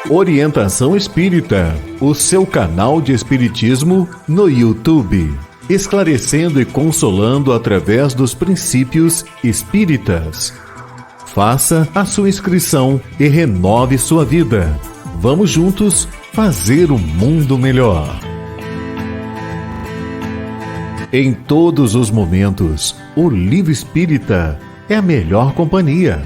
Orientação Espírita, o seu canal de espiritismo no YouTube, esclarecendo e consolando através dos princípios espíritas. Faça a sua inscrição e renove sua vida. Vamos juntos fazer um mundo melhor. Em todos os momentos, o Livro Espírita é a melhor companhia.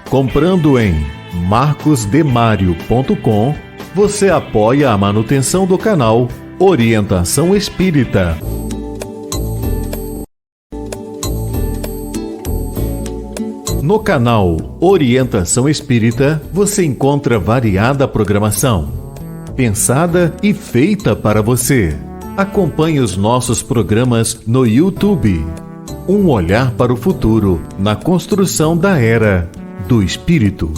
Comprando em marcosdemario.com, você apoia a manutenção do canal Orientação Espírita. No canal Orientação Espírita, você encontra variada programação, pensada e feita para você. Acompanhe os nossos programas no YouTube. Um olhar para o futuro na construção da Era do Espírito.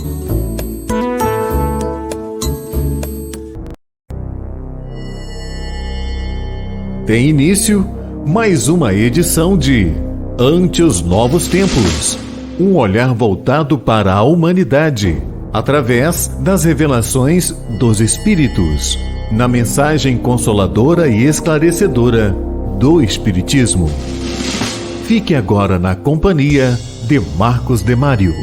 Tem início mais uma edição de Ante os Novos Tempos. Um olhar voltado para a humanidade, através das revelações dos Espíritos, na mensagem consoladora e esclarecedora do Espiritismo. Fique agora na companhia de Marcos Demário.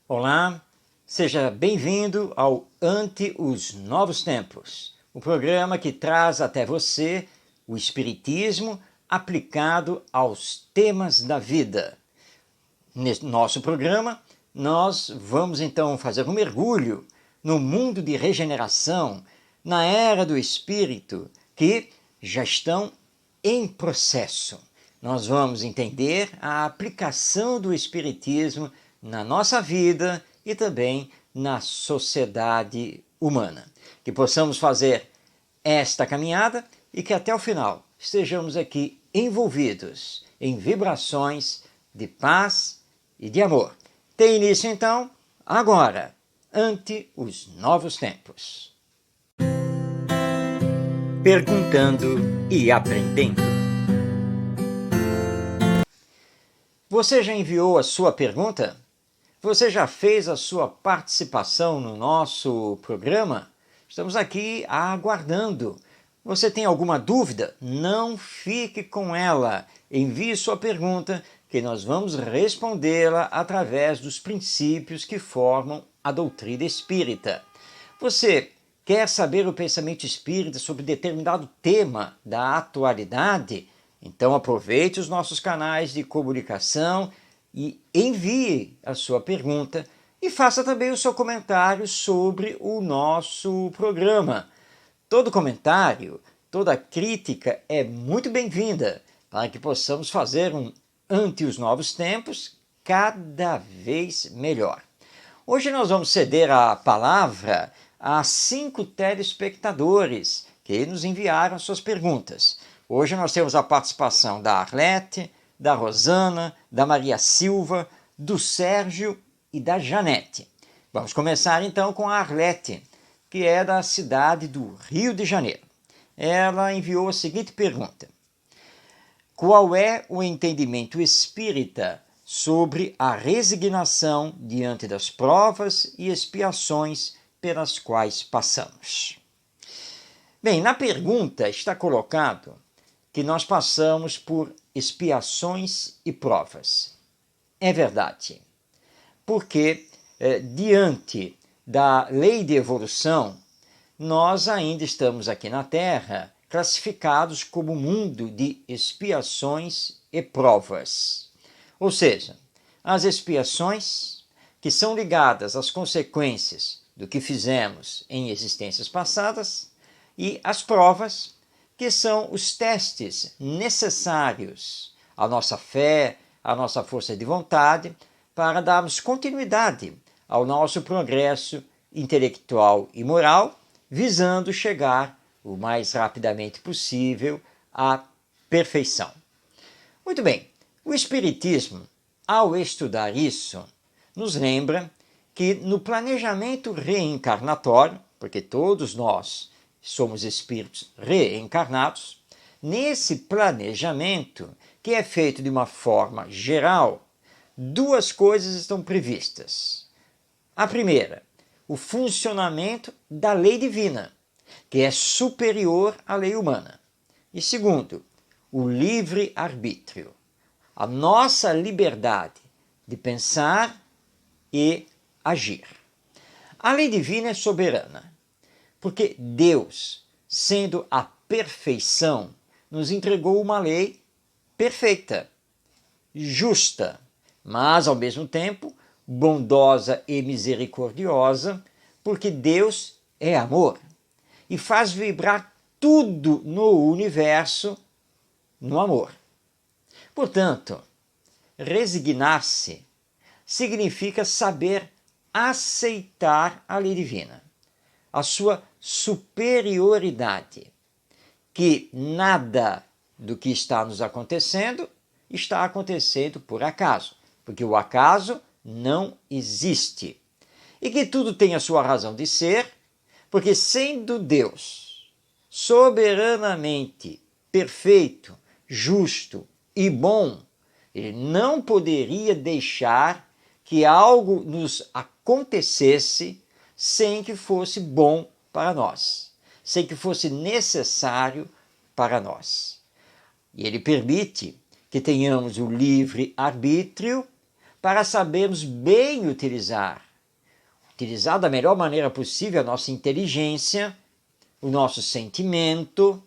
Olá, seja bem-vindo ao Ante os Novos Tempos, o programa que traz até você o Espiritismo aplicado aos temas da vida. Nesse nosso programa, nós vamos então fazer um mergulho no mundo de regeneração, na era do Espírito, que já estão em processo. Nós vamos entender a aplicação do Espiritismo na nossa vida e também na sociedade humana. Que possamos fazer esta caminhada e que até o final estejamos aqui envolvidos em vibrações de paz e de amor. Tem início então, agora, ante os novos tempos. Perguntando e aprendendo. Você já enviou a sua pergunta? Você já fez a sua participação no nosso programa? Estamos aqui aguardando. Você tem alguma dúvida? Não fique com ela. Envie sua pergunta que nós vamos respondê-la através dos princípios que formam a doutrina espírita. Você quer saber o pensamento espírita sobre determinado tema da atualidade? Então aproveite os nossos canais de comunicação e envie a sua pergunta e faça também o seu comentário sobre o nosso programa. Todo comentário, toda crítica é muito bem-vinda para que possamos fazer um Ante os Novos Tempos cada vez melhor. Hoje nós vamos ceder a palavra a 5 telespectadores que nos enviaram suas perguntas. Hoje nós temos a participação da Arlete, da Rosana, da Maria Silva, do Sérgio e da Janete. Vamos começar então com a Arlete, que é da cidade do Rio de Janeiro. Ela enviou a seguinte pergunta: qual é o entendimento espírita sobre a resignação diante das provas e expiações pelas quais passamos? Bem, na pergunta está colocado que nós passamos por expiações e provas. É verdade, porque diante da lei de evolução, nós ainda estamos aqui na Terra classificados como mundo de expiações e provas. Ou seja, as expiações, que são ligadas às consequências do que fizemos em existências passadas, e as provas, que são os testes necessários à nossa fé, à nossa força de vontade, para darmos continuidade ao nosso progresso intelectual e moral, visando chegar o mais rapidamente possível à perfeição. Muito bem, o Espiritismo, ao estudar isso, nos lembra que no planejamento reencarnatório, porque todos nós somos espíritos reencarnados, nesse planejamento, que é feito de uma forma geral, duas coisas estão previstas. A primeira, o funcionamento da lei divina, que é superior à lei humana. E segundo, o livre-arbítrio, a nossa liberdade de pensar e agir. A lei divina é soberana, porque Deus, sendo a perfeição, nos entregou uma lei perfeita, justa, mas ao mesmo tempo bondosa e misericordiosa, porque Deus é amor e faz vibrar tudo no universo no amor. Portanto, resignar-se significa saber aceitar a lei divina, a sua superioridade, que nada do que está nos acontecendo está acontecendo por acaso, porque o acaso não existe. E que tudo tem a sua razão de ser, porque sendo Deus soberanamente perfeito, justo e bom, ele não poderia deixar que algo nos acontecesse sem que fosse bom para nós, sem que fosse necessário para nós. E ele permite que tenhamos o livre arbítrio para sabermos bem utilizar da melhor maneira possível a nossa inteligência, o nosso sentimento,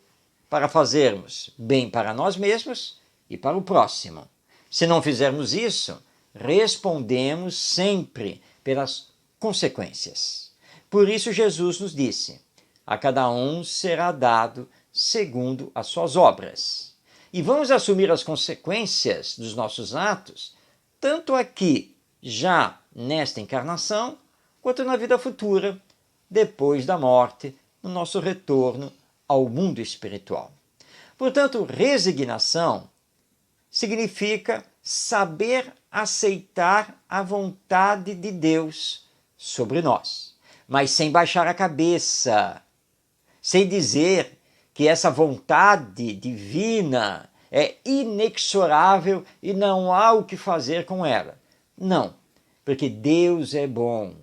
para fazermos bem para nós mesmos e para o próximo. Se não fizermos isso, respondemos sempre pelas consequências. Por isso Jesus nos disse: a cada um será dado segundo as suas obras. E vamos assumir as consequências dos nossos atos, tanto aqui, já nesta encarnação, quanto na vida futura, depois da morte, no nosso retorno ao mundo espiritual. Portanto, resignação significa saber aceitar a vontade de Deus sobre nós, mas sem baixar a cabeça, sem dizer que essa vontade divina é inexorável e não há o que fazer com ela. Não, porque Deus é bom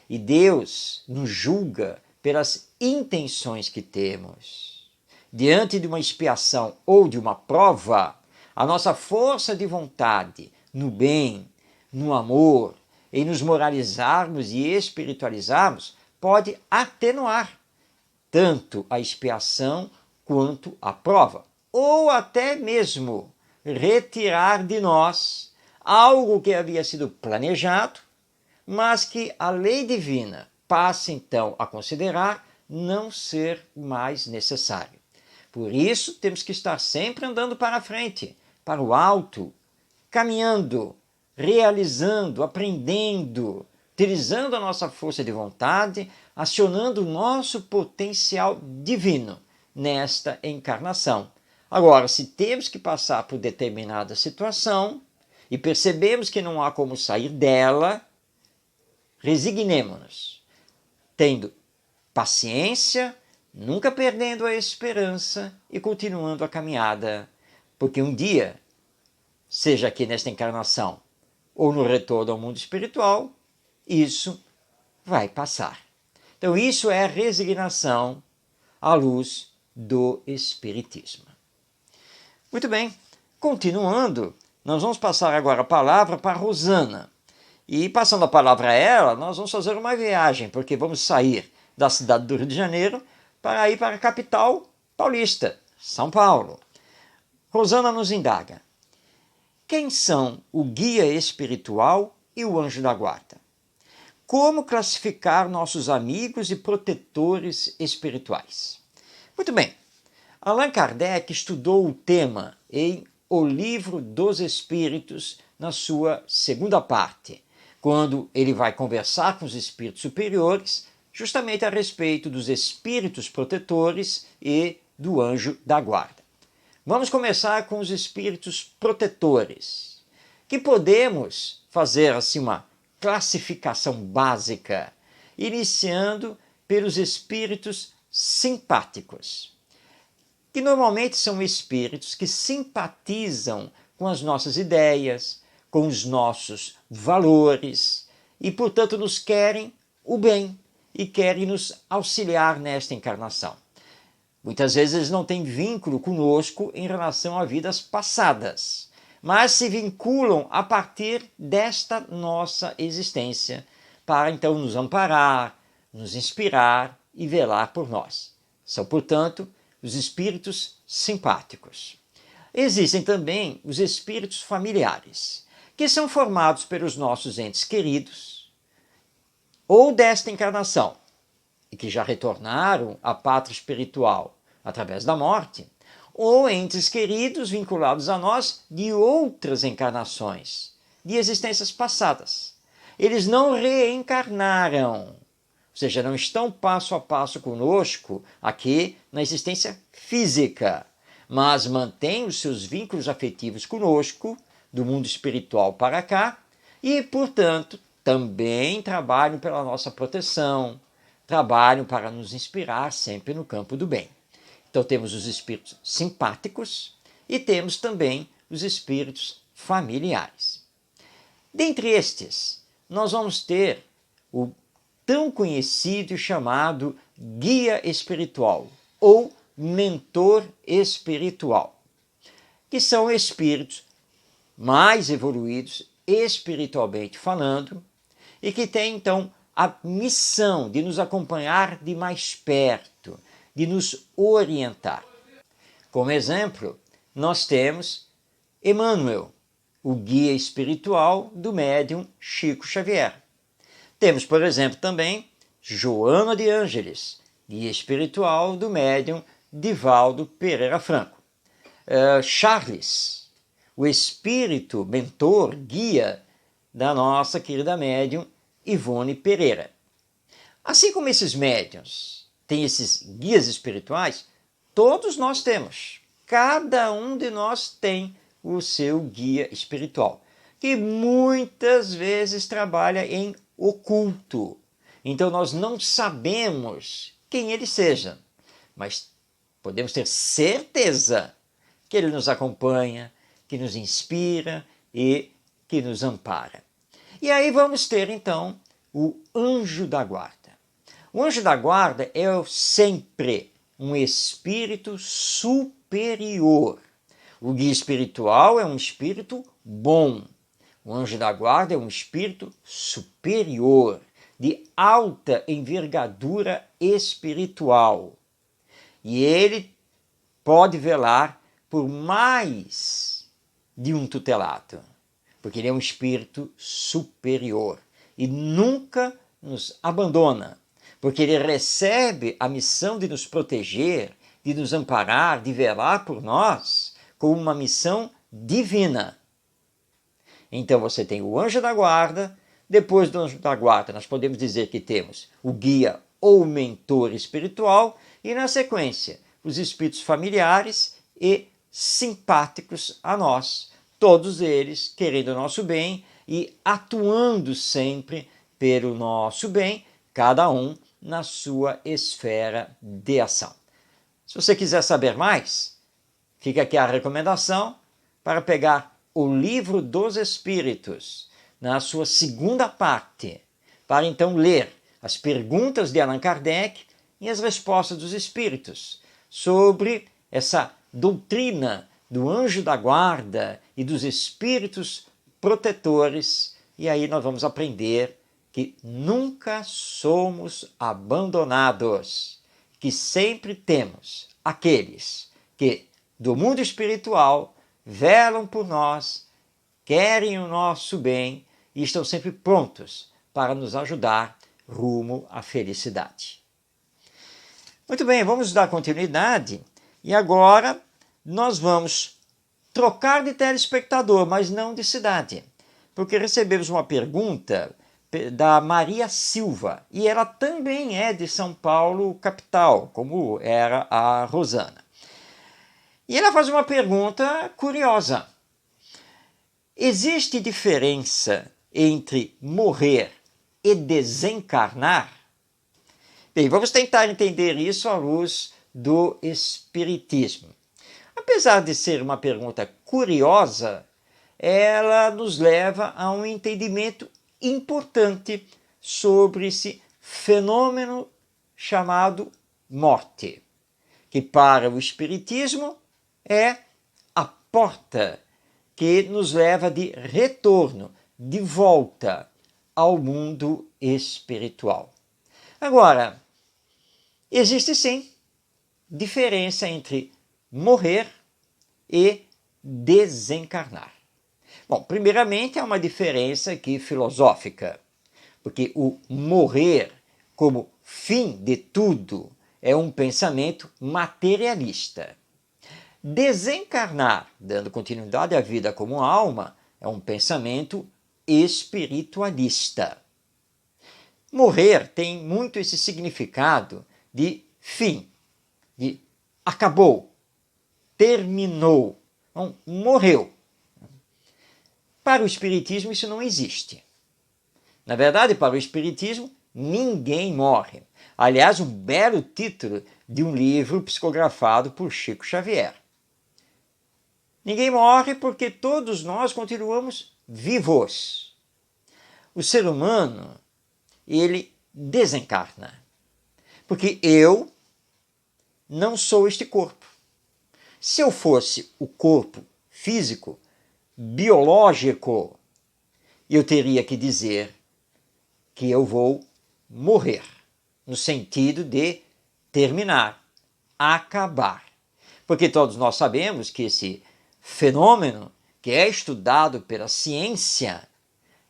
e Deus nos julga pelas intenções que temos. Diante de uma expiação ou de uma prova, a nossa força de vontade no bem, no amor, em nos moralizarmos e espiritualizarmos, pode atenuar tanto a expiação quanto a prova, ou até mesmo retirar de nós algo que havia sido planejado, mas que a lei divina passa então a considerar não ser mais necessário. Por isso, temos que estar sempre andando para a frente, para o alto, caminhando, realizando, aprendendo, utilizando a nossa força de vontade, acionando o nosso potencial divino nesta encarnação. Agora, se temos que passar por determinada situação e percebemos que não há como sair dela, resignemo-nos, tendo paciência, nunca perdendo a esperança e continuando a caminhada, porque um dia, seja aqui nesta encarnação ou no retorno ao mundo espiritual, isso vai passar. Então isso é a resignação à luz do Espiritismo. Muito bem, continuando, nós vamos passar agora a palavra para Rosana. E passando a palavra a ela, nós vamos fazer uma viagem, porque vamos sair da cidade do Rio de Janeiro para ir para a capital paulista, São Paulo. Rosana nos indaga: quem são o guia espiritual e o anjo da guarda? Como classificar nossos amigos e protetores espirituais? Muito bem, Allan Kardec estudou o tema em O Livro dos Espíritos, na sua segunda parte, quando ele vai conversar com os espíritos superiores, justamente a respeito dos espíritos protetores e do anjo da guarda. Vamos começar com os espíritos protetores, que podemos fazer assim uma classificação básica, iniciando pelos espíritos simpáticos, que normalmente são espíritos que simpatizam com as nossas ideias, com os nossos valores e, portanto, nos querem o bem e querem nos auxiliar nesta encarnação. Muitas vezes eles não têm vínculo conosco em relação a vidas passadas, mas se vinculam a partir desta nossa existência para então nos amparar, nos inspirar e velar por nós. São, portanto, os espíritos simpáticos. Existem também os espíritos familiares, que são formados pelos nossos entes queridos ou desta encarnação e que já retornaram à pátria espiritual através da morte, ou entes queridos vinculados a nós de outras encarnações, de existências passadas. Eles não reencarnaram, ou seja, não estão passo a passo conosco aqui na existência física, mas mantêm os seus vínculos afetivos conosco, do mundo espiritual para cá, e, portanto, também trabalham pela nossa proteção, trabalham para nos inspirar sempre no campo do bem. Então temos os espíritos simpáticos e temos também os espíritos familiares. Dentre estes, nós vamos ter o tão conhecido e chamado guia espiritual ou mentor espiritual, que são espíritos mais evoluídos espiritualmente falando e que têm então a missão de nos acompanhar de mais perto, de nos orientar. Como exemplo, nós temos Emmanuel, o guia espiritual do médium Chico Xavier. Temos, por exemplo, também Joana de Ângeles, guia espiritual do médium Divaldo Pereira Franco. Charles, o espírito mentor, guia da nossa querida médium Ivone Pereira. Assim como esses médiuns têm esses guias espirituais, todos nós temos. Cada um de nós tem o seu guia espiritual, que muitas vezes trabalha em oculto. Então nós não sabemos quem ele seja, mas podemos ter certeza que ele nos acompanha, que nos inspira e que nos ampara. E aí vamos ter então o anjo da guarda. O anjo da guarda é sempre um espírito superior. O guia espiritual é um espírito bom. O anjo da guarda é um espírito superior, de alta envergadura espiritual. E ele pode velar por mais de um tutelado, porque ele é um espírito superior e nunca nos abandona, porque ele recebe a missão de nos proteger, de nos amparar, de velar por nós, como uma missão divina. Então você tem o anjo da guarda, depois do anjo da guarda nós podemos dizer que temos o guia ou mentor espiritual e na sequência os espíritos familiares e simpáticos a nós, todos eles querendo o nosso bem e atuando sempre pelo nosso bem, cada um na sua esfera de ação. Se você quiser saber mais, fica aqui a recomendação para pegar o Livro dos Espíritos, na sua segunda parte, para então ler as perguntas de Allan Kardec e as respostas dos Espíritos sobre essa doutrina do anjo da guarda e dos espíritos protetores, e aí nós vamos aprender que nunca somos abandonados, que sempre temos aqueles que do mundo espiritual velam por nós, querem o nosso bem e estão sempre prontos para nos ajudar rumo à felicidade. Muito bem, vamos dar continuidade e agora nós vamos trocar de telespectador, mas não de cidade, porque recebemos uma pergunta da Maria Silva e ela também é de São Paulo, capital, como era a Rosana. E ela faz uma pergunta curiosa. Existe diferença entre morrer e desencarnar? Bem, vamos tentar entender isso à luz do Espiritismo. Apesar de ser uma pergunta curiosa, ela nos leva a um entendimento importante sobre esse fenômeno chamado morte, que para o Espiritismo é a porta que nos leva de retorno, de volta ao mundo espiritual. Agora, existe sim diferença entre morrer e desencarnar. Bom, primeiramente há uma diferença aqui filosófica, porque o morrer como fim de tudo é um pensamento materialista. Desencarnar, dando continuidade à vida como alma, é um pensamento espiritualista. Morrer tem muito esse significado de fim, de acabou, terminou, então, morreu. Para o Espiritismo isso não existe. Na verdade, para o Espiritismo, ninguém morre. Aliás, um belo título de um livro psicografado por Chico Xavier. Ninguém morre porque todos nós continuamos vivos. O ser humano, ele desencarna. Porque eu não sou este corpo. Se eu fosse o corpo físico, biológico, eu teria que dizer que eu vou morrer, no sentido de terminar, acabar. Porque todos nós sabemos que esse fenômeno, que é estudado pela ciência,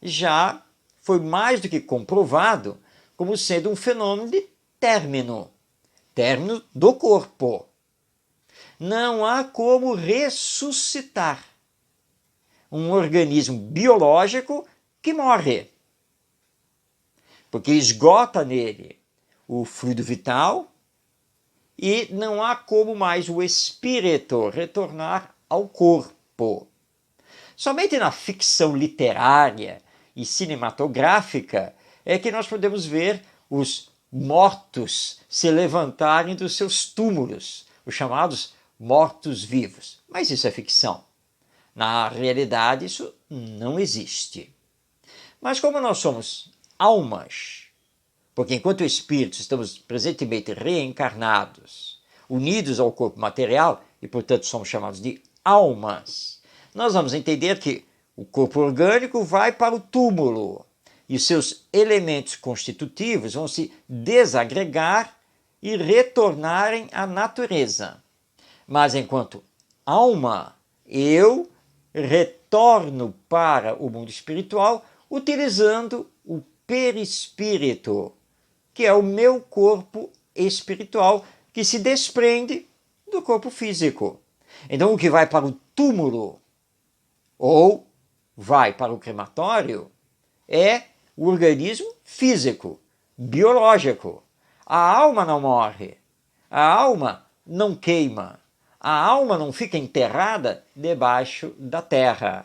já foi mais do que comprovado como sendo um fenômeno de término do corpo. Não há como ressuscitar um organismo biológico que morre, porque esgota nele o fluido vital e não há como mais o espírito retornar ao corpo. Somente na ficção literária e cinematográfica é que nós podemos ver os mortos se levantarem dos seus túmulos, os chamados mortos-vivos. Mas isso é ficção. Na realidade, isso não existe. Mas como nós somos almas, porque enquanto espíritos estamos presentemente reencarnados, unidos ao corpo material, e portanto somos chamados de almas, nós vamos entender que o corpo orgânico vai para o túmulo e os seus elementos constitutivos vão se desagregar e retornarem à natureza. Mas enquanto alma, eu retorno para o mundo espiritual utilizando o perispírito, que é o meu corpo espiritual que se desprende do corpo físico. Então o que vai para o túmulo ou vai para o crematório é o organismo físico, biológico. A alma não morre, a alma não queima, a alma não fica enterrada debaixo da terra.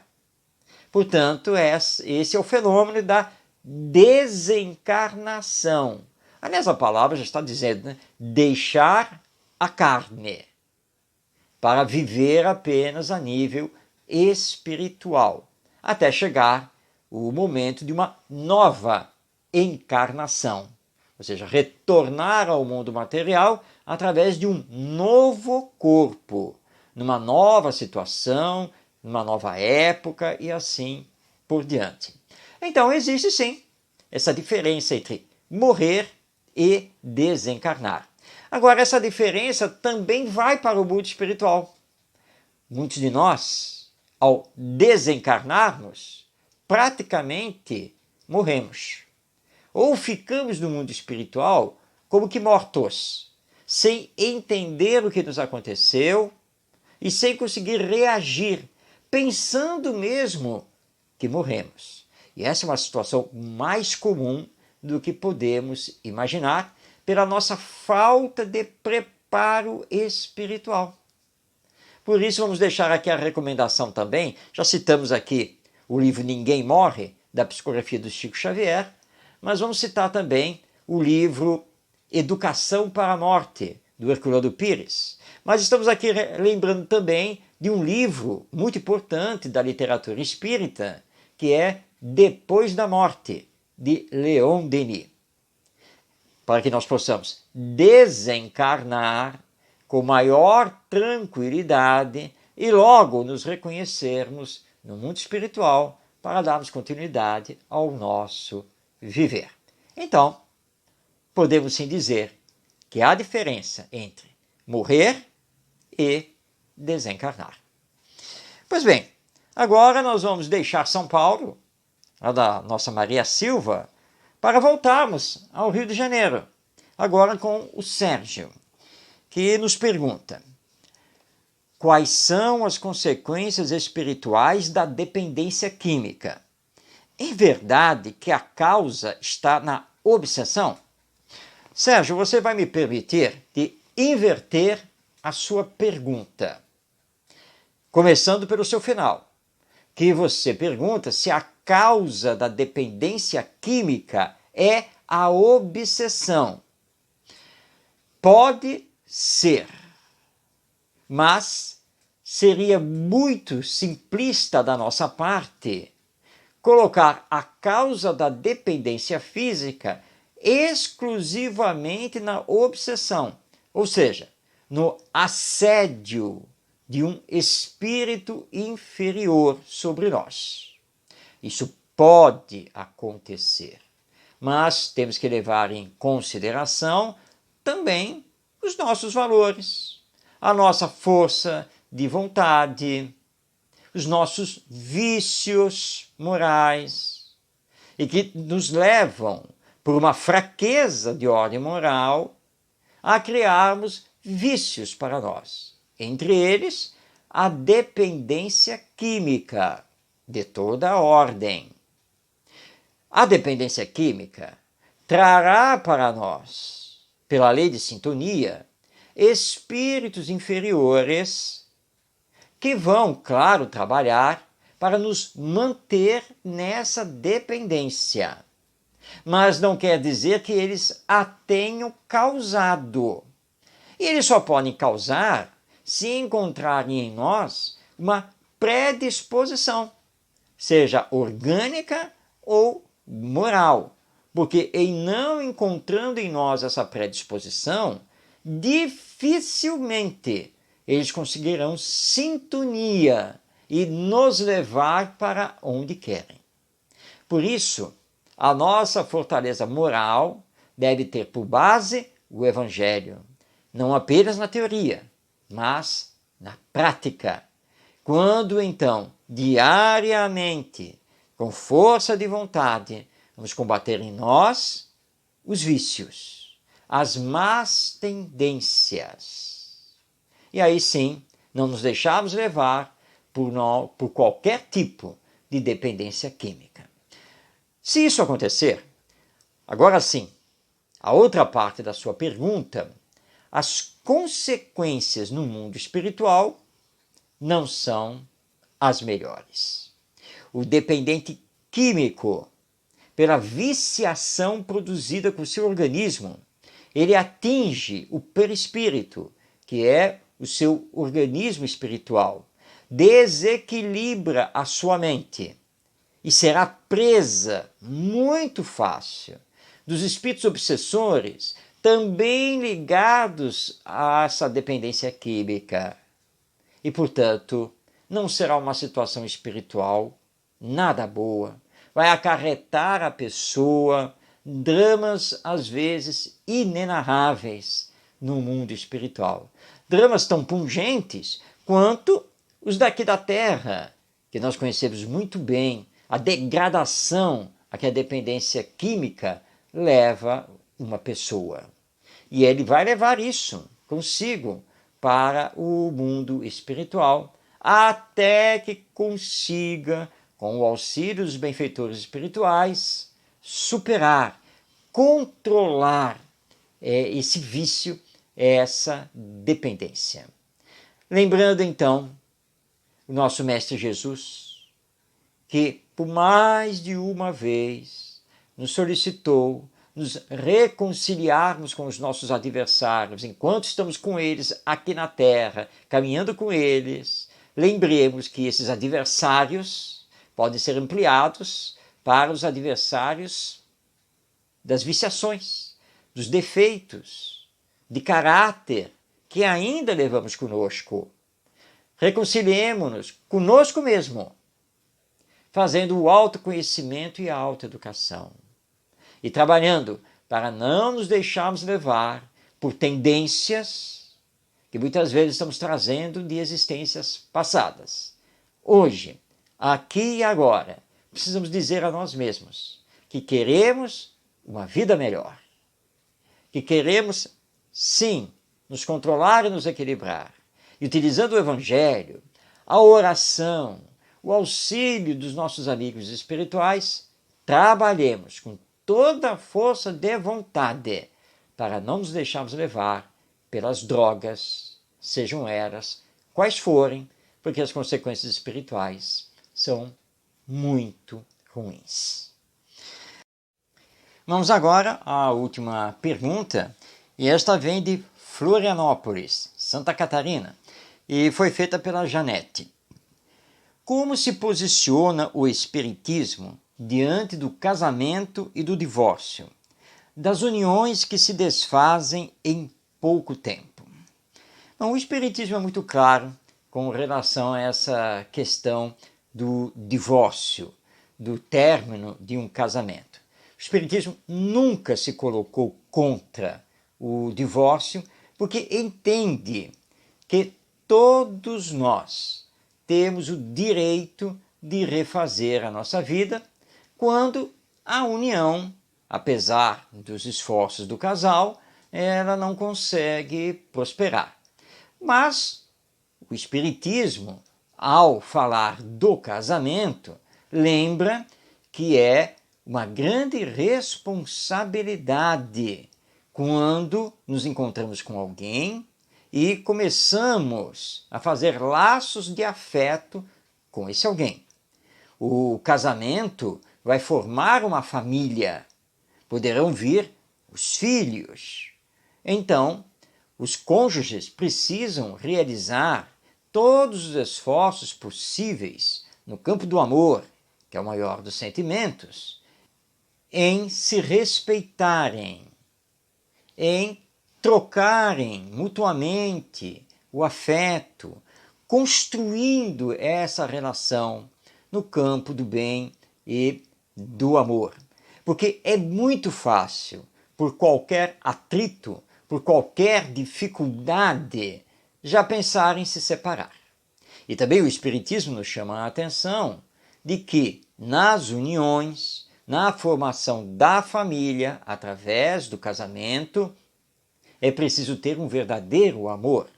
Portanto, esse é o fenômeno da desencarnação. Aliás, a palavra já está dizendo, né? Deixar a carne para viver apenas a nível espiritual, até chegar o momento de uma nova encarnação, ou seja, retornar ao mundo material através de um novo corpo, numa nova situação, numa nova época e assim por diante. Então existe sim essa diferença entre morrer e desencarnar. Agora, essa diferença também vai para o mundo espiritual. Muitos de nós, ao desencarnarmos, praticamente morremos. Ou ficamos no mundo espiritual como que mortos, sem entender o que nos aconteceu e sem conseguir reagir, pensando mesmo que morremos. E essa é uma situação mais comum do que podemos imaginar pela nossa falta de preparo espiritual. Por isso vamos deixar aqui a recomendação também, já citamos aqui o livro Ninguém Morre, da psicografia do Chico Xavier, mas vamos citar também o livro Educação para a Morte, do Herculano Pires. Mas estamos aqui lembrando também de um livro muito importante da literatura espírita, que é Depois da Morte, de Leon Denis, para que nós possamos desencarnar com maior tranquilidade e logo nos reconhecermos no mundo espiritual para darmos continuidade ao nosso viver. Então, podemos sim dizer que há diferença entre morrer e desencarnar. Pois bem, agora nós vamos deixar São Paulo, a da nossa Maria Silva, para voltarmos ao Rio de Janeiro, agora com o Sérgio, que nos pergunta: quais são as consequências espirituais da dependência química? É verdade que a causa está na obsessão? Sérgio, você vai me permitir de inverter a sua pergunta, começando pelo seu final, que você pergunta se a causa da dependência química é a obsessão. Pode ser, mas seria muito simplista da nossa parte colocar a causa da dependência física exclusivamente na obsessão, ou seja, no assédio de um espírito inferior sobre nós. Isso pode acontecer, mas temos que levar em consideração também os nossos valores, a nossa força de vontade, os nossos vícios morais, e que nos levam, por uma fraqueza de ordem moral, a criarmos vícios para nós. Entre eles, a dependência química de toda a ordem. A dependência química trará para nós, pela lei de sintonia, espíritos inferiores que vão, claro, trabalhar para nos manter nessa dependência. Mas não quer dizer que eles a tenham causado. E eles só podem causar se encontrarem em nós uma predisposição, seja orgânica ou moral. Porque em não encontrando em nós essa predisposição, dificilmente eles conseguirão sintonia e nos levar para onde querem. Por isso, a nossa fortaleza moral deve ter por base o Evangelho, não apenas na teoria, mas na prática. Quando, então, diariamente, com força de vontade, vamos combater em nós os vícios, as más tendências. E aí sim, não nos deixarmos levar por qualquer tipo de dependência química. Se isso acontecer, agora sim, a outra parte da sua pergunta, as consequências no mundo espiritual não são as melhores. O dependente químico, pela viciação produzida com o seu organismo, ele atinge o perispírito, que é o seu organismo espiritual, desequilibra a sua mente e será presa muito fácil dos espíritos obsessores, também ligados a essa dependência química. E, portanto, não será uma situação espiritual nada boa. Vai acarretar a pessoa dramas, às vezes, inenarráveis no mundo espiritual. Dramas tão pungentes quanto os daqui da Terra, que nós conhecemos muito bem, a degradação a que a dependência química leva uma pessoa. E ele vai levar isso consigo para o mundo espiritual, até que consiga, com o auxílio dos benfeitores espirituais, superar, controlar esse vício, essa dependência. Lembrando então o nosso Mestre Jesus, que por mais de uma vez nos solicitou nos reconciliarmos com os nossos adversários, enquanto estamos com eles aqui na Terra, caminhando com eles, lembremos que esses adversários podem ser ampliados para os adversários das viciações, dos defeitos de caráter que ainda levamos conosco. Reconciliemo-nos conosco mesmo, fazendo o autoconhecimento e a autoeducação. E trabalhando para não nos deixarmos levar por tendências que muitas vezes estamos trazendo de existências passadas. Hoje, aqui e agora, precisamos dizer a nós mesmos que queremos uma vida melhor, que queremos, sim, nos controlar e nos equilibrar. E utilizando o Evangelho, a oração, o auxílio dos nossos amigos espirituais, trabalhemos com toda a força de vontade para não nos deixarmos levar pelas drogas, sejam elas quais forem, porque as consequências espirituais são muito ruins. Vamos agora à última pergunta, e esta vem de Florianópolis, Santa Catarina, e foi feita pela Janete. Como se posiciona o Espiritismo diante do casamento e do divórcio, das uniões que se desfazem em pouco tempo? Bom, o Espiritismo é muito claro com relação a essa questão do divórcio, do término de um casamento. O Espiritismo nunca se colocou contra o divórcio, porque entende que todos nós temos o direito de refazer a nossa vida quando a união, apesar dos esforços do casal, ela não consegue prosperar. Mas o Espiritismo, ao falar do casamento, lembra que é uma grande responsabilidade quando nos encontramos com alguém e começamos a fazer laços de afeto com esse alguém. O casamento vai formar uma família, poderão vir os filhos. Então, os cônjuges precisam realizar todos os esforços possíveis no campo do amor, que é o maior dos sentimentos, em se respeitarem, em trocarem mutuamente o afeto, construindo essa relação no campo do bem e do amor. Porque é muito fácil, por qualquer atrito, por qualquer dificuldade, já pensar em se separar. E também o Espiritismo nos chama a atenção de que nas uniões, na formação da família, através do casamento, é preciso ter um verdadeiro amor,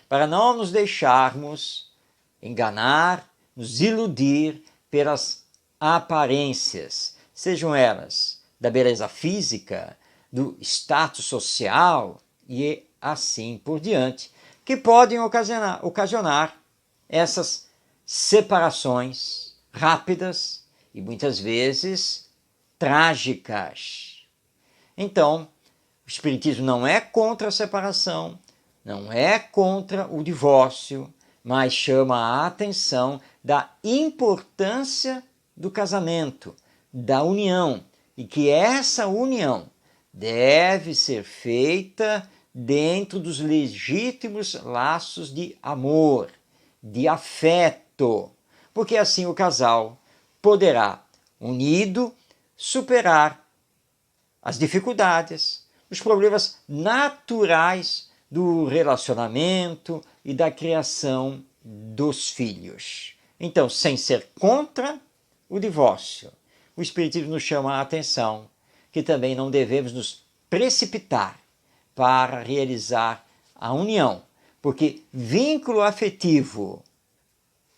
para não nos deixarmos enganar, nos iludir pelas aparências, sejam elas da beleza física, do status social e assim por diante, que podem ocasionar essas separações rápidas e muitas vezes trágicas. Então, o Espiritismo não é contra a separação, não é contra o divórcio, mas chama a atenção da importância do casamento, da união, e que essa união deve ser feita dentro dos legítimos laços de amor, de afeto, porque assim o casal poderá, unido, superar as dificuldades, os problemas naturais do relacionamento e da criação dos filhos. Então, sem ser contra o divórcio, o Espiritismo nos chama a atenção que também não devemos nos precipitar para realizar a união, porque vínculo afetivo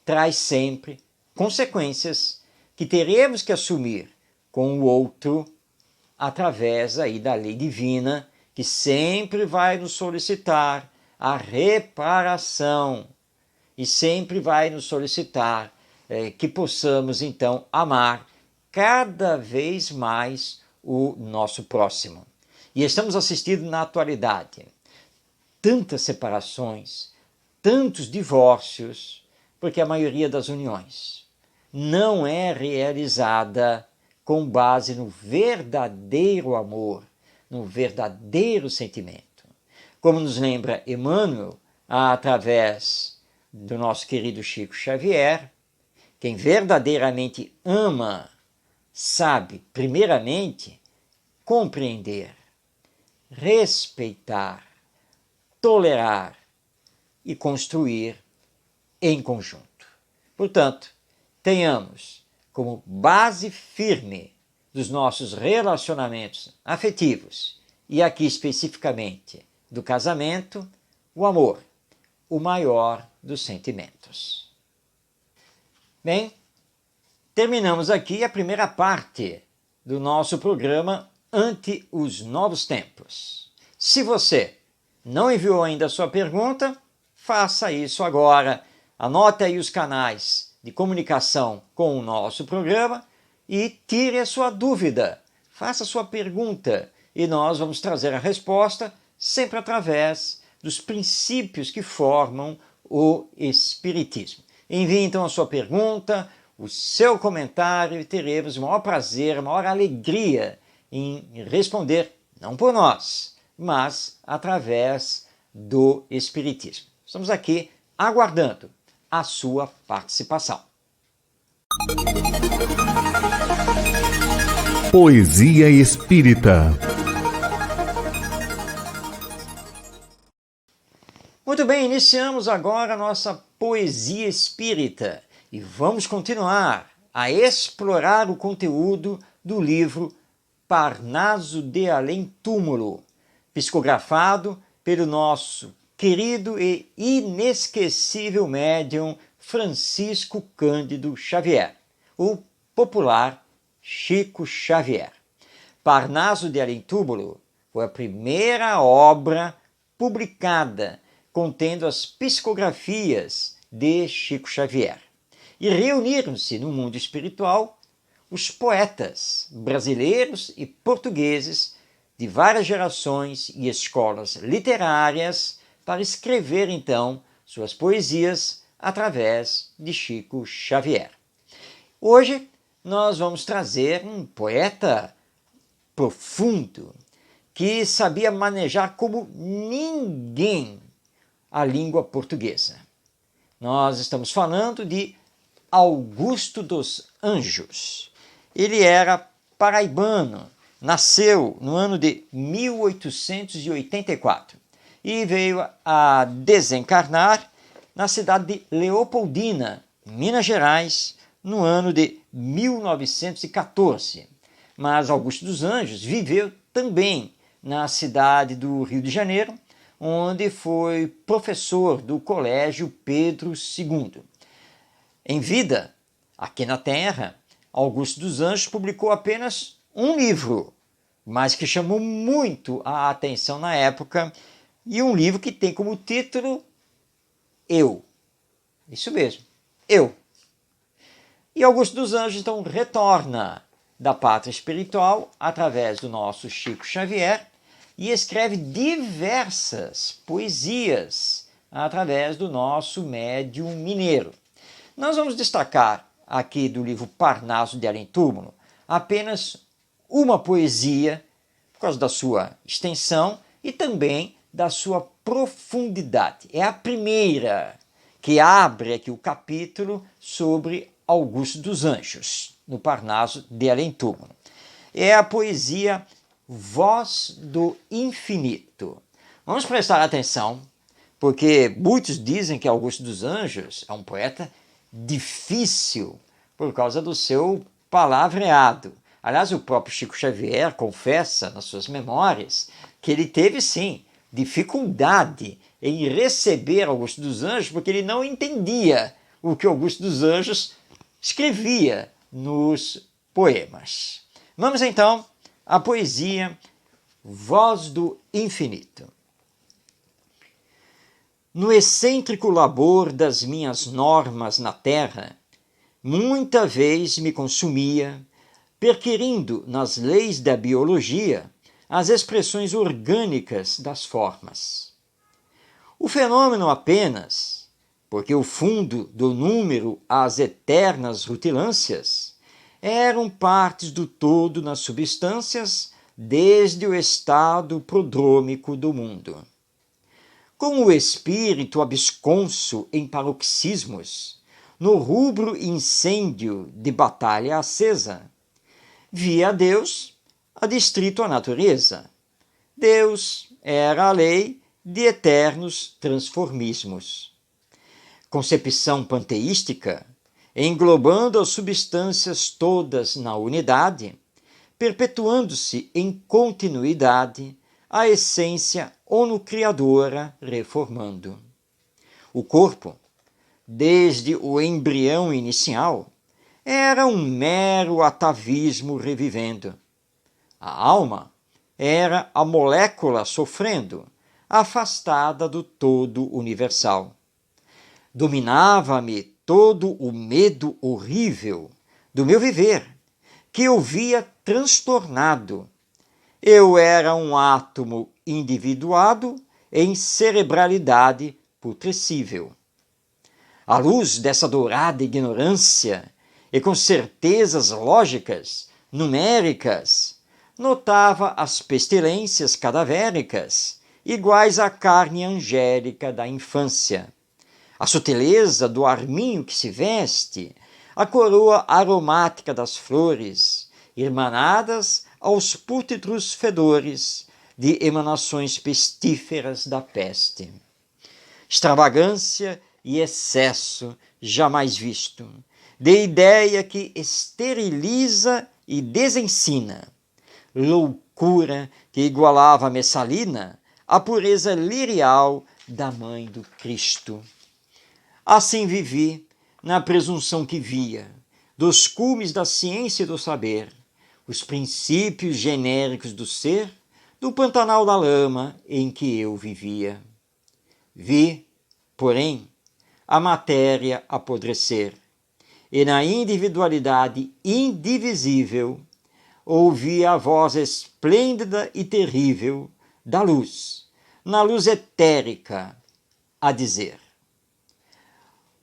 traz sempre consequências que teremos que assumir com o outro através aí da lei divina, que sempre vai nos solicitar a reparação e sempre vai nos solicitar que possamos então amar cada vez mais o nosso próximo. E estamos assistindo na atualidade tantas separações, tantos divórcios, porque a maioria das uniões não é realizada com base no verdadeiro amor, no verdadeiro sentimento. Como nos lembra Emmanuel, através do nosso querido Chico Xavier, quem verdadeiramente ama sabe, primeiramente, compreender, respeitar, tolerar e construir em conjunto. Portanto, tenhamos como base firme dos nossos relacionamentos afetivos, e aqui especificamente do casamento, o amor, o maior dos sentimentos. Bem, terminamos aqui a primeira parte do nosso programa Ante os Novos Tempos. Se você não enviou ainda a sua pergunta, faça isso agora. Anote aí os canais de comunicação com o nosso programa e tire a sua dúvida. Faça a sua pergunta e nós vamos trazer a resposta sempre através dos princípios que formam o Espiritismo. Envie então a sua pergunta, o seu comentário e teremos o maior prazer, a maior alegria em responder, não por nós, mas através do Espiritismo. Estamos aqui aguardando a sua participação. Poesia Espírita. Muito bem, iniciamos agora a nossa Poesia Espírita e vamos continuar a explorar o conteúdo do livro Parnaso de Além Túmulo, psicografado pelo nosso querido e inesquecível médium Francisco Cândido Xavier, o popular Chico Xavier. Parnaso de Além Túmulo foi a primeira obra publicada contendo as psicografias de Chico Xavier. E reuniram-se no mundo espiritual os poetas brasileiros e portugueses de várias gerações e escolas literárias para escrever, então, suas poesias através de Chico Xavier. Hoje nós vamos trazer um poeta profundo que sabia manejar como ninguém a língua portuguesa. Nós estamos falando de Augusto dos Anjos. Ele era paraibano, nasceu no ano de 1884 e veio a desencarnar na cidade de Leopoldina, Minas Gerais, no ano de 1914. Mas Augusto dos Anjos viveu também na cidade do Rio de Janeiro, onde foi professor do Colégio Pedro II. Em vida, aqui na Terra, Augusto dos Anjos publicou apenas um livro, mas que chamou muito a atenção na época, e um livro que tem como título Eu. Isso mesmo, Eu. E Augusto dos Anjos então retorna da pátria espiritual através do nosso Chico Xavier e escreve diversas poesias através do nosso médium mineiro. Nós vamos destacar aqui do livro Parnaso de Além Túmulo apenas uma poesia, por causa da sua extensão e também da sua profundidade. É a primeira que abre aqui o capítulo sobre Augusto dos Anjos, no Parnaso de Além Túmulo. É a poesia Voz do Infinito. Vamos prestar atenção, porque muitos dizem que Augusto dos Anjos é um poeta difícil por causa do seu palavreado. Aliás, o próprio Chico Xavier confessa nas suas memórias que ele teve, sim, dificuldade em receber Augusto dos Anjos porque ele não entendia o que Augusto dos Anjos escrevia nos poemas. Vamos então à poesia Voz do Infinito. No excêntrico labor das minhas normas na terra, muita vez me consumia, perquirindo nas leis da biologia as expressões orgânicas das formas. O fenômeno apenas porque o fundo do número às eternas rutilâncias eram partes do todo nas substâncias desde o estado prodrômico do mundo. Com o espírito absconso em paroxismos, no rubro incêndio de batalha acesa, via Deus adstrito à natureza. Deus era a lei de eternos transformismos. Concepção panteística, englobando as substâncias todas na unidade, perpetuando-se em continuidade a essência ono-criadora reformando. O corpo, desde o embrião inicial, era um mero atavismo revivendo. A alma era a molécula sofrendo, afastada do todo universal. Dominava-me todo o medo horrível do meu viver, que eu via transtornado. Eu era um átomo individuado em cerebralidade putrescível. À luz dessa dourada ignorância, e com certezas lógicas, numéricas, notava as pestilências cadavéricas, iguais à carne angélica da infância, a sutileza do arminho que se veste, a coroa aromática das flores, irmanadas aos pútritros fedores de emanações pestíferas da peste. Extravagância e excesso jamais visto, de ideia que esteriliza e desensina, loucura que igualava a Messalina, a pureza lirial da mãe do Cristo. Assim vivi, na presunção que via, dos cumes da ciência e do saber, os princípios genéricos do ser, do pantanal da lama em que eu vivia. Vi, porém, a matéria apodrecer, e na individualidade indivisível ouvi a voz esplêndida e terrível da luz, na luz etérica, a dizer: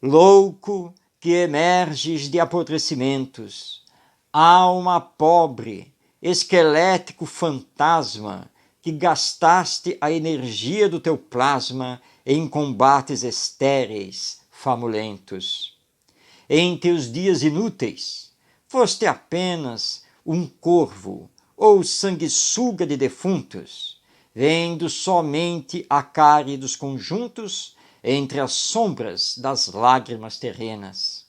louco que emerges de apodrecimentos, alma pobre, esquelético fantasma, que gastaste a energia do teu plasma em combates estéreis, famulentos. Em teus dias inúteis, foste apenas um corvo ou sanguessuga de defuntos, vendo somente a cárie dos conjuntos entre as sombras das lágrimas terrenas.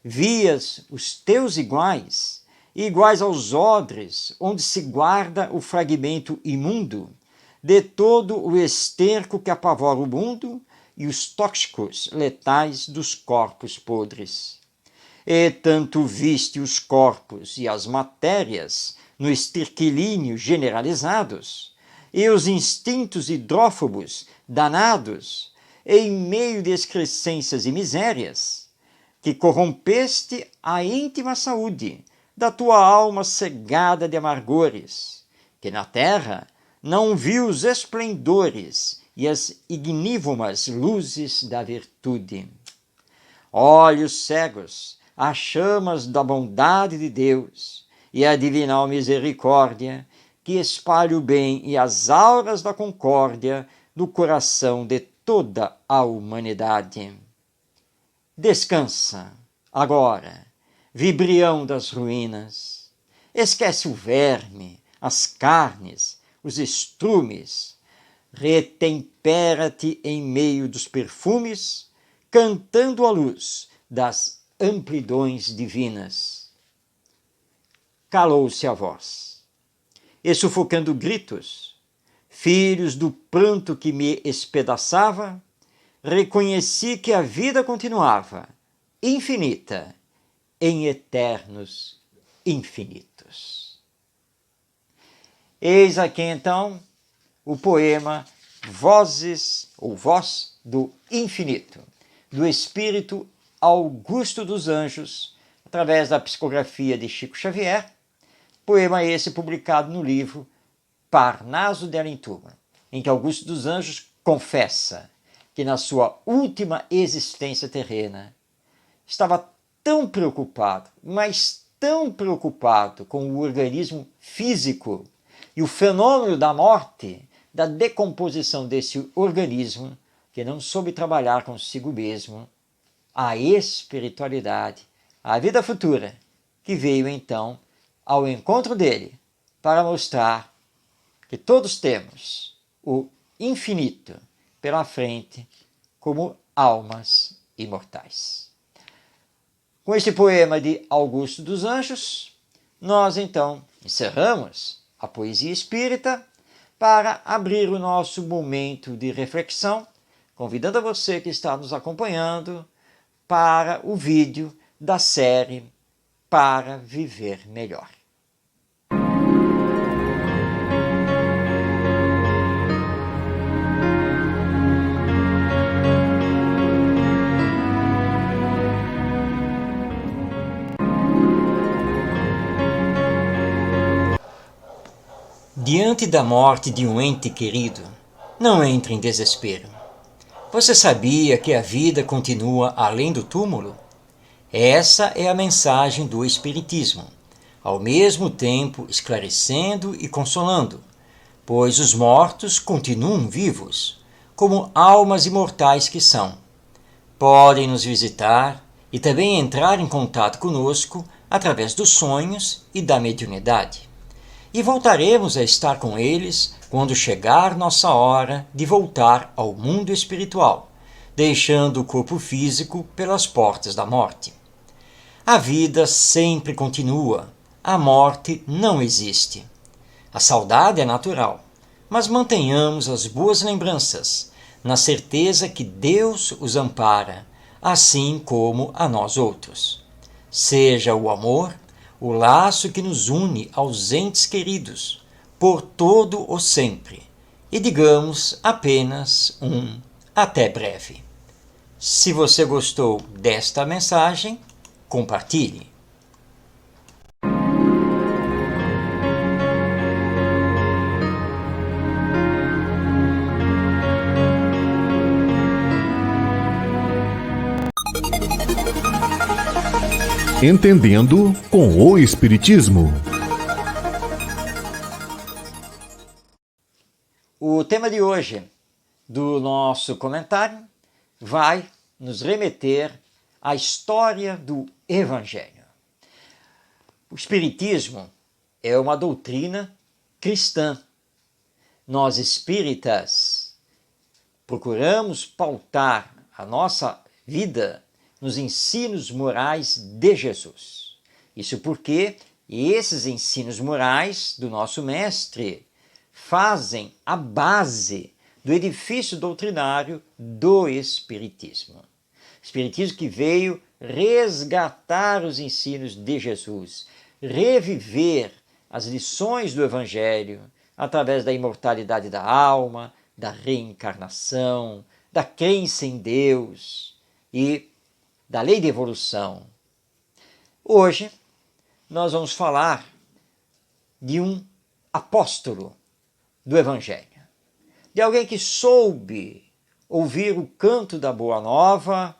Vias os teus iguais, iguais aos odres, onde se guarda o fragmento imundo de todo o esterco que apavora o mundo e os tóxicos letais dos corpos podres. E tanto viste os corpos e as matérias no esterquilínio generalizados, e os instintos hidrófobos danados, em meio de excrescências e misérias, que corrompeste a íntima saúde da tua alma cegada de amargores, que na terra não viu os esplendores e as ignívomas luzes da virtude. Olhos cegos às chamas da bondade de Deus e a divinal misericórdia, que espalha o bem e as auras da concórdia no coração de toda a humanidade. Descansa, agora, vibrião das ruínas. Esquece o verme, as carnes, os estrumes. Retempera-te em meio dos perfumes, cantando a luz das amplidões divinas. Calou-se a voz, e sufocando gritos, filhos do pranto que me espedaçava, reconheci que a vida continuava, infinita, em eternos infinitos. Eis aqui então o poema Vozes ou Voz do Infinito, do Espírito Augusto dos Anjos, através da psicografia de Chico Xavier, poema esse publicado no livro Parnaso de Alentuba, em que Augusto dos Anjos confessa que na sua última existência terrena estava tão preocupado, mas tão preocupado com o organismo físico e o fenômeno da morte, da decomposição desse organismo, que não soube trabalhar consigo mesmo a espiritualidade, a vida futura, que veio então ao encontro dele para mostrar que todos temos o infinito pela frente como almas imortais. Com este poema de Augusto dos Anjos, nós então encerramos a poesia espírita para abrir o nosso momento de reflexão, convidando a você que está nos acompanhando para o vídeo da série Para Viver Melhor. Diante da morte de um ente querido, não entre em desespero. Você sabia que a vida continua além do túmulo? Essa é a mensagem do Espiritismo, ao mesmo tempo esclarecendo e consolando, pois os mortos continuam vivos, como almas imortais que são. Podem nos visitar e também entrar em contato conosco através dos sonhos e da mediunidade. E voltaremos a estar com eles quando chegar nossa hora de voltar ao mundo espiritual, deixando o corpo físico pelas portas da morte. A vida sempre continua, a morte não existe. A saudade é natural, mas mantenhamos as boas lembranças, na certeza que Deus os ampara, assim como a nós outros. Seja o amor o laço que nos une aos entes queridos, por todo o sempre, e digamos apenas um até breve. Se você gostou desta mensagem, compartilhe. Entendendo com o Espiritismo. O tema de hoje do nosso comentário vai nos remeter à história do Evangelho. O Espiritismo é uma doutrina cristã. Nós espíritas procuramos pautar a nossa vida nos ensinos morais de Jesus. Isso porque esses ensinos morais do nosso mestre fazem a base do edifício doutrinário do Espiritismo. Espiritismo que veio resgatar os ensinos de Jesus, reviver as lições do Evangelho através da imortalidade da alma, da reencarnação, da crença em Deus e da lei de evolução. Hoje nós vamos falar de um apóstolo do Evangelho, de alguém que soube ouvir o canto da Boa Nova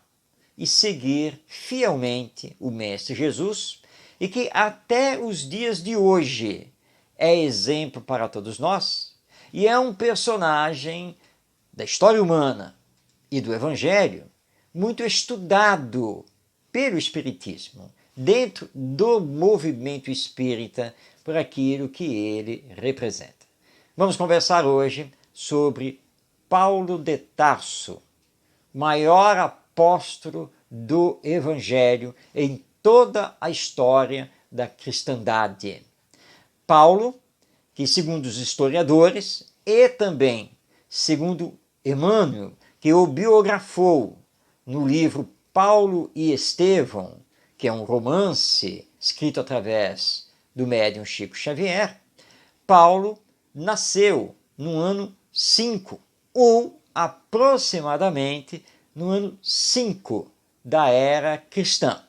e seguir fielmente o Mestre Jesus e que até os dias de hoje é exemplo para todos nós e é um personagem da história humana e do Evangelho muito estudado pelo Espiritismo, dentro do movimento espírita, por aquilo que ele representa. Vamos conversar hoje sobre Paulo de Tarso, maior apóstolo do Evangelho em toda a história da cristandade. Paulo, que segundo os historiadores e também segundo Emmanuel, que o biografou no livro Paulo e Estevão, que é um romance escrito através do médium Chico Xavier, Paulo nasceu no ano 5, ou aproximadamente no ano 5 da era cristã,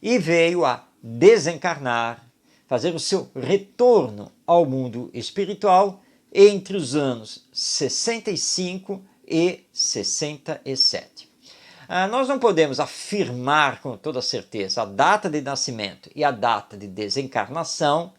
e veio a desencarnar, fazer o seu retorno ao mundo espiritual entre os anos 65 e 67. Nós não podemos afirmar com toda certeza a data de nascimento e a data de desencarnação,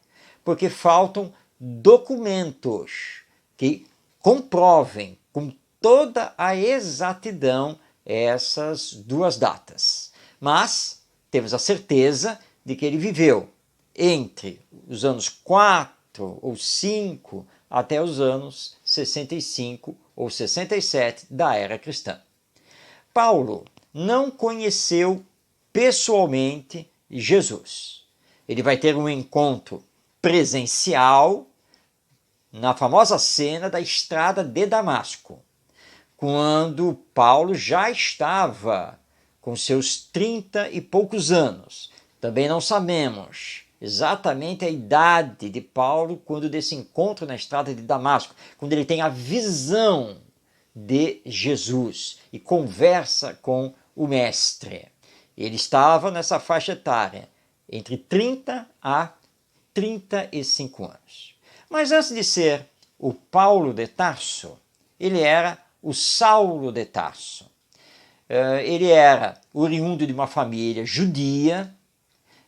porque faltam documentos que comprovem com toda a exatidão essas duas datas. Mas temos a certeza de que ele viveu entre os anos 4 ou 5 até os anos 65 ou 67 da era cristã. Paulo não conheceu pessoalmente Jesus. Ele vai ter um encontro presencial na famosa cena da estrada de Damasco, quando Paulo já estava com seus 30 e poucos anos. Também não sabemos exatamente a idade de Paulo quando desse encontro na estrada de Damasco, quando ele tem a visão de Jesus e conversa com o mestre. Ele estava nessa faixa etária, entre 30 a 35 anos. Mas antes de ser o Paulo de Tarso, ele era o Saulo de Tarso. Ele era oriundo de uma família judia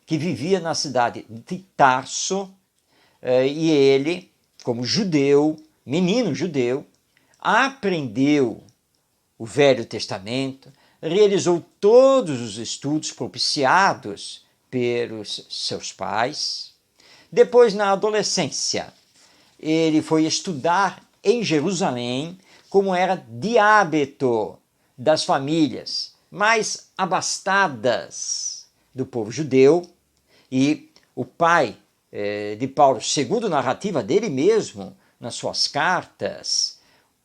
que vivia na cidade de Tarso, e ele, como judeu, menino judeu, aprendeu o Velho Testamento, realizou todos os estudos propiciados pelos seus pais. Depois, na adolescência, ele foi estudar em Jerusalém, como era de hábito das famílias mais abastadas do povo judeu. E o pai de Paulo, segundo a narrativa dele mesmo, nas suas cartas,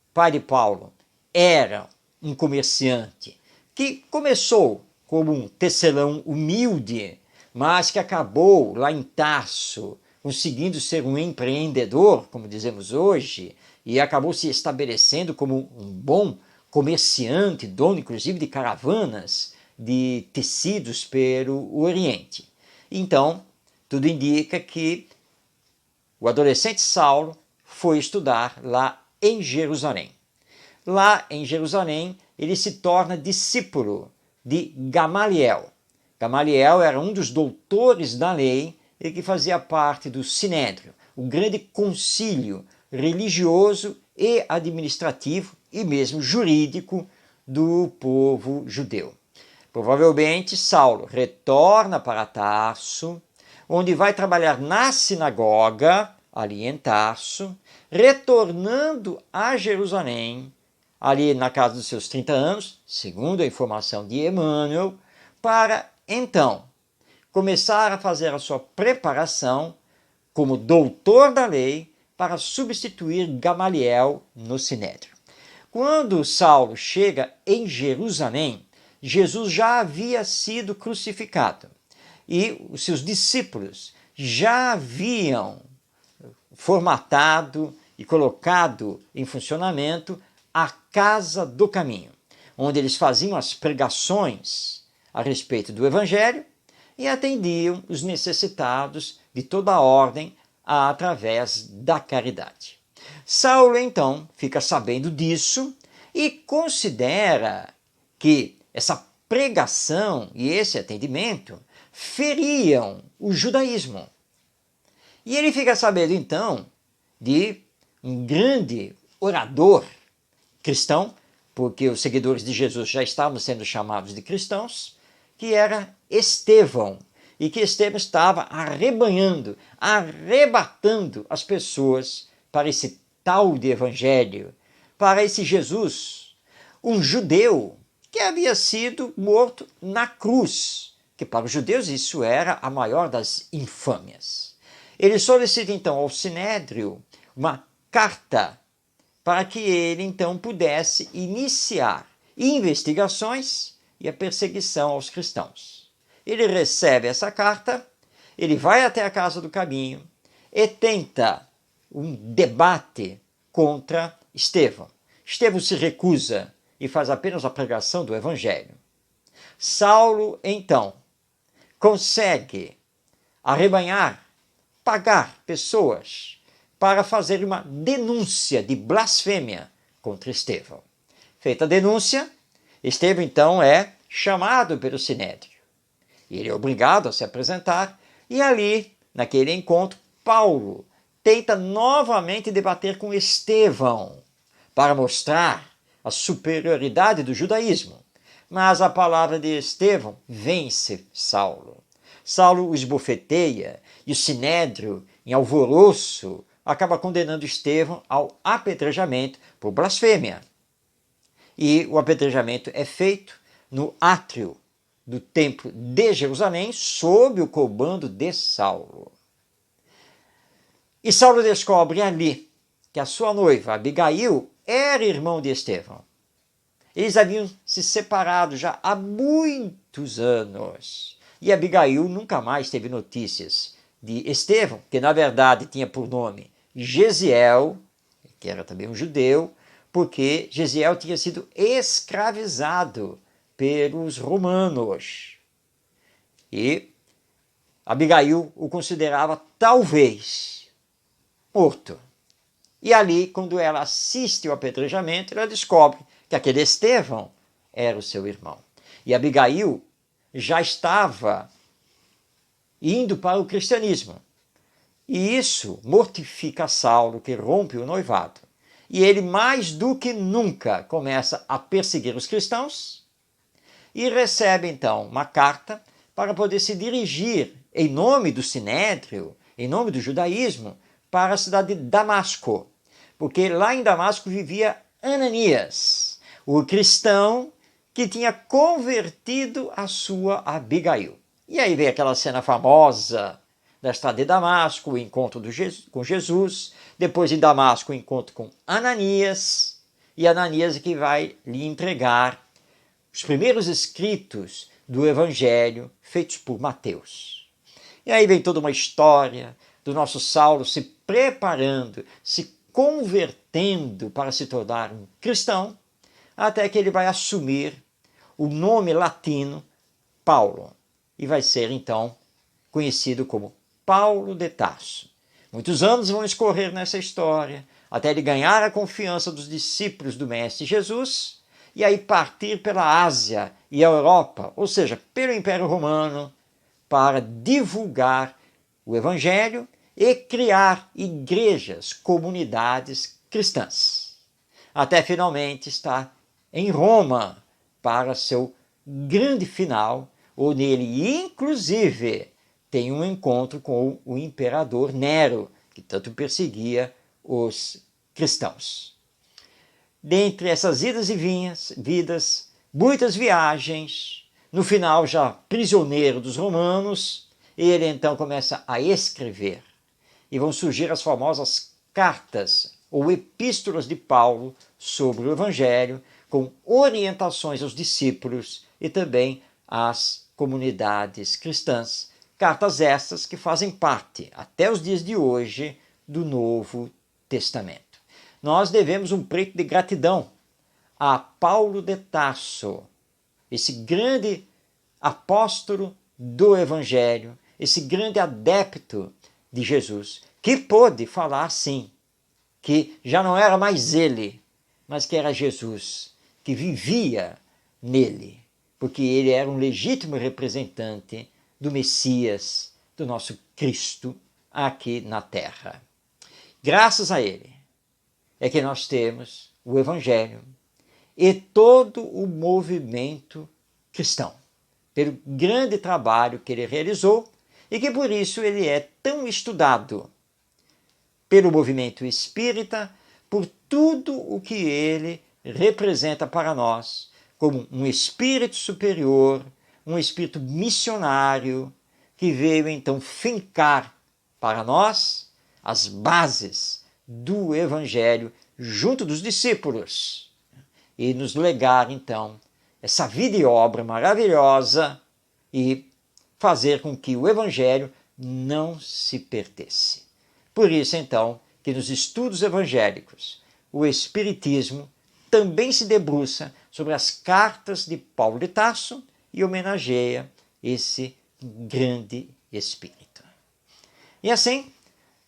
o pai de Paulo era um comerciante que começou como um tecelão humilde, mas que acabou lá em Tarso conseguindo ser um empreendedor, como dizemos hoje, e acabou se estabelecendo como um bom comerciante, dono inclusive de caravanas de tecidos pelo Oriente. Então, tudo indica que o adolescente Saulo foi estudar lá em Jerusalém. Lá em Jerusalém, ele se torna discípulo de Gamaliel. Gamaliel era um dos doutores da lei e que fazia parte do Sinédrio, o grande concílio religioso e administrativo e mesmo jurídico do povo judeu. Provavelmente Saulo retorna para Tarso, onde vai trabalhar na sinagoga, ali em Tarso, retornando a Jerusalém, ali na casa dos seus 30 anos, segundo a informação de Emmanuel, para então começar a fazer a sua preparação como doutor da lei para substituir Gamaliel no Sinédrio. Quando Saulo chega em Jerusalém, Jesus já havia sido crucificado e os seus discípulos já haviam formatado e colocado em funcionamento a Casa do Caminho, onde eles faziam as pregações a respeito do Evangelho e atendiam os necessitados de toda a ordem através da caridade. Saulo, então, fica sabendo disso e considera que essa pregação e esse atendimento feriam o judaísmo. E ele fica sabendo, então, de um grande orador cristão, porque os seguidores de Jesus já estavam sendo chamados de cristãos, que era Estevão, e que Estevão estava arrebanhando, arrebatando as pessoas para esse tal de evangelho, para esse Jesus, um judeu que havia sido morto na cruz, que para os judeus isso era a maior das infâmias. Ele solicita então ao Sinédrio uma carta para que ele então pudesse iniciar investigações e a perseguição aos cristãos. Ele recebe essa carta, ele vai até a Casa do Caminho e tenta um debate contra Estevão. Estevão se recusa e faz apenas a pregação do Evangelho. Saulo, então, consegue arrebanhar, pagar pessoas para fazer uma denúncia de blasfêmia contra Estevão. Feita a denúncia, Estevão então é chamado pelo Sinédrio. Ele é obrigado a se apresentar e ali, naquele encontro, Paulo tenta novamente debater com Estevão para mostrar a superioridade do judaísmo. Mas a palavra de Estevão vence Saulo. Saulo o esbofeteia e o Sinédrio, em alvoroço, acaba condenando Estevão ao apedrejamento por blasfêmia. E o apedrejamento é feito no átrio do templo de Jerusalém, sob o comando de Saulo. E Saulo descobre ali que a sua noiva, Abigail, era irmão de Estevão. Eles haviam se separado já há muitos anos. E Abigail nunca mais teve notícias de Estevão, que na verdade tinha por nome Gesiel, que era também um judeu, porque Gesiel tinha sido escravizado pelos romanos. E Abigail o considerava talvez morto. E ali, quando ela assiste ao apedrejamento, ela descobre que aquele Estevão era o seu irmão. E Abigail já estava indo para o cristianismo. E isso mortifica Saulo, que rompe o noivado. E ele, mais do que nunca, começa a perseguir os cristãos e recebe, então, uma carta para poder se dirigir, em nome do Sinédrio, em nome do judaísmo, para a cidade de Damasco. Porque lá em Damasco vivia Ananias, o cristão que tinha convertido a sua Abigail. E aí vem aquela cena famosa da estrada de Damasco, o encontro com Jesus, depois em Damasco o encontro com Ananias, e Ananias é que vai lhe entregar os primeiros escritos do Evangelho feitos por Mateus. E aí vem toda uma história do nosso Saulo se preparando, se convertendo para se tornar um cristão, até que ele vai assumir o nome latino Paulo e vai ser então conhecido como Paulo de Tarso. Muitos anos vão escorrer nessa história até ele ganhar a confiança dos discípulos do Mestre Jesus e aí partir pela Ásia e a Europa, ou seja, pelo Império Romano, para divulgar o Evangelho e criar igrejas, comunidades cristãs. Até finalmente estar em Roma para seu grande final, onde ele inclusive tem um encontro com o imperador Nero, que tanto perseguia os cristãos. Dentre essas idas e vidas, muitas viagens, no final já prisioneiro dos romanos, ele então começa a escrever. E vão surgir as famosas cartas ou epístolas de Paulo sobre o Evangelho, com orientações aos discípulos e também às comunidades cristãs. Cartas estas que fazem parte, até os dias de hoje, do Novo Testamento. Nós devemos um preito de gratidão a Paulo de Tarso, esse grande apóstolo do Evangelho, esse grande adepto de Jesus, que pôde falar sim, que já não era mais ele, mas que era Jesus, que vivia nele, porque ele era um legítimo representante do Messias, do nosso Cristo, aqui na terra. Graças a ele é que nós temos o Evangelho e todo o movimento cristão, pelo grande trabalho que ele realizou e que por isso ele é tão estudado pelo movimento espírita, por tudo o que ele representa para nós, como um espírito superior, um espírito missionário, que veio então fincar para nós as bases do Evangelho junto dos discípulos e nos legar então essa vida e obra maravilhosa e fazer com que o Evangelho não se perdesse. Por isso, então, que nos estudos evangélicos, o Espiritismo também se debruça sobre as cartas de Paulo de Tarso e homenageia esse grande espírito. E assim,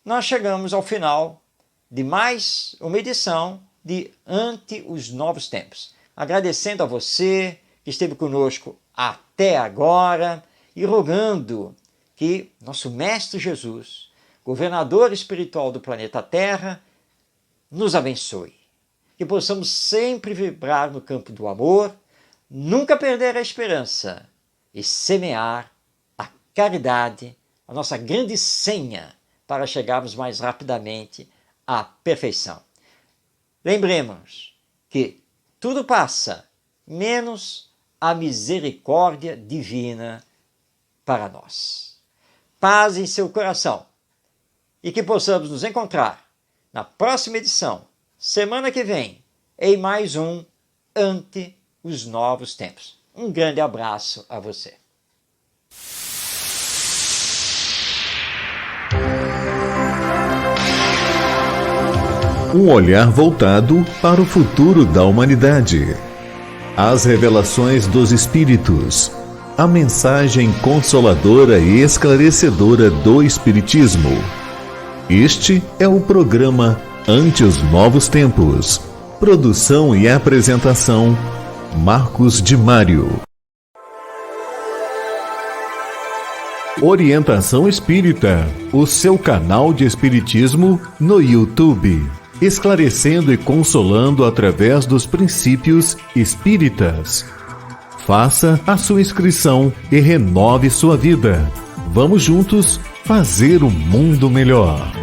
nós chegamos ao final de mais uma edição de Ante os Novos Tempos. agradecendo a você que esteve conosco até agora e rogando que nosso Mestre Jesus, governador espiritual do planeta Terra, nos abençoe. Que possamos sempre vibrar no campo do amor, nunca perder a esperança e semear a caridade, a nossa grande senha para chegarmos mais rapidamente à perfeição. Lembremos que tudo passa, menos a misericórdia divina para nós. Paz em seu coração e que possamos nos encontrar na próxima edição, semana que vem, em mais um Ante os Novos Tempos. Um grande abraço a você. Um olhar voltado para o futuro da humanidade. As revelações dos Espíritos. A mensagem consoladora e esclarecedora do Espiritismo. Este é o programa Ante os Novos Tempos. Produção e apresentação, Marcos de Mário. Orientação Espírita, o seu canal de Espiritismo no YouTube. Esclarecendo e consolando através dos princípios espíritas. Faça a sua inscrição e renove sua vida. Vamos juntos fazer um mundo melhor.